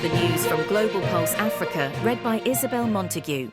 the news from Global Pulse Africa, read by Isabel Montague.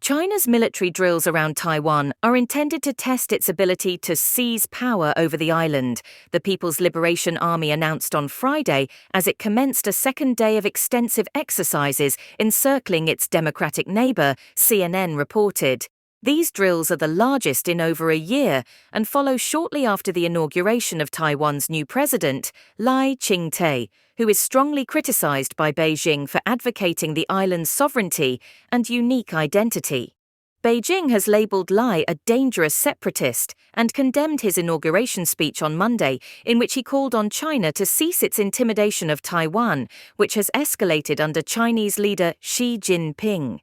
China's military drills around Taiwan are intended to test its ability to seize power over the island, the People's Liberation Army announced on Friday as it commenced a second day of extensive exercises encircling its democratic neighbor, CNN reported. These drills are the largest in over a year and follow shortly after the inauguration of Taiwan's new president, Lai Ching-te, who is strongly criticized by Beijing for advocating the island's sovereignty and unique identity. Beijing has labeled Lai a dangerous separatist and condemned his inauguration speech on Monday, in which he called on China to cease its intimidation of Taiwan, which has escalated under Chinese leader Xi Jinping.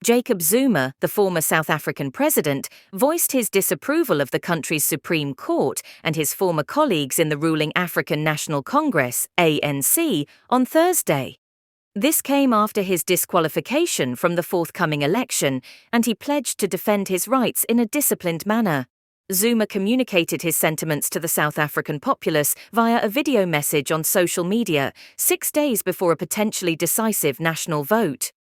Jacob Zuma, the former South African president, voiced his disapproval of the country's Supreme Court and his former colleagues in the ruling African National Congress, ANC, on Thursday. This came after his disqualification from the forthcoming election, and he pledged to defend his rights in a disciplined manner. Zuma communicated his sentiments to the South African populace via a video message on social media 6 days before a potentially decisive national vote.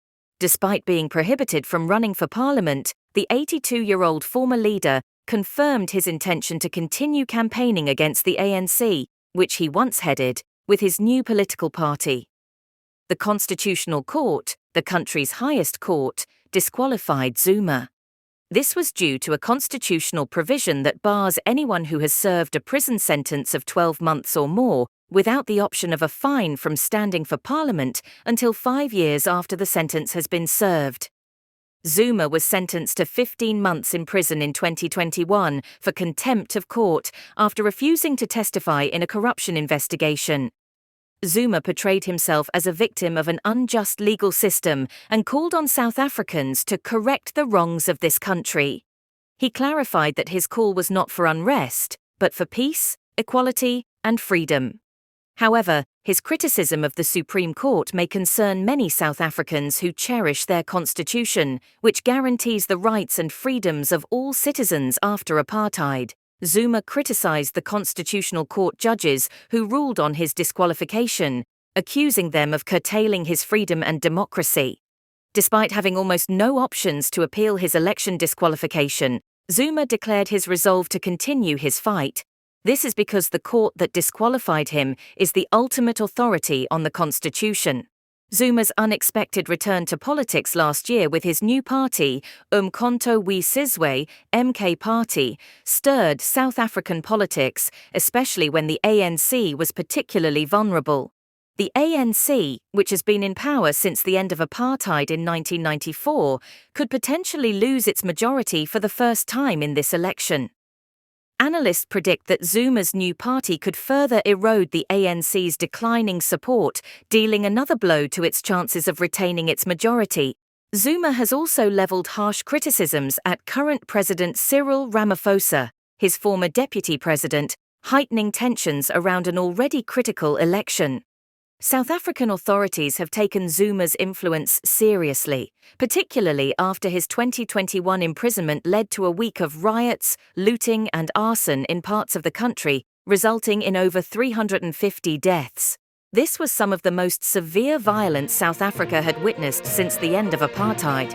Despite being prohibited from running for parliament, the 82-year-old former leader confirmed his intention to continue campaigning against the ANC, which he once headed, with his new political party. The Constitutional Court, the country's highest court, disqualified Zuma. This was due to a constitutional provision that bars anyone who has served a prison sentence of 12 months or more without the option of a fine from standing for parliament until 5 years after the sentence has been served. Zuma was sentenced to 15 months in prison in 2021 for contempt of court after refusing to testify in a corruption investigation. Zuma portrayed himself as a victim of an unjust legal system and called on South Africans to correct the wrongs of this country. He clarified that his call was not for unrest, but for peace, equality, and freedom. However, his criticism of the Supreme Court may concern many South Africans who cherish their constitution, which guarantees the rights and freedoms of all citizens after apartheid. Zuma criticized the Constitutional Court judges who ruled on his disqualification, accusing them of curtailing his freedom and democracy. Despite having almost no options to appeal his election disqualification, Zuma declared his resolve to continue his fight. This is because the court that disqualified him is the ultimate authority on the Constitution. Zuma's unexpected return to politics last year with his new party, Umkhonto we Sizwe (MK Party), stirred South African politics, especially when the ANC was particularly vulnerable. The ANC, which has been in power since the end of apartheid in 1994, could potentially lose its majority for the first time in this election. Analysts predict that Zuma's new party could further erode the ANC's declining support, dealing another blow to its chances of retaining its majority. Zuma has also leveled harsh criticisms at current President Cyril Ramaphosa, his former deputy president, heightening tensions around an already critical election. South African authorities have taken Zuma's influence seriously, particularly after his 2021 imprisonment led to a week of riots, looting, and arson in parts of the country, resulting in over 350 deaths. This was some of the most severe violence South Africa had witnessed since the end of apartheid.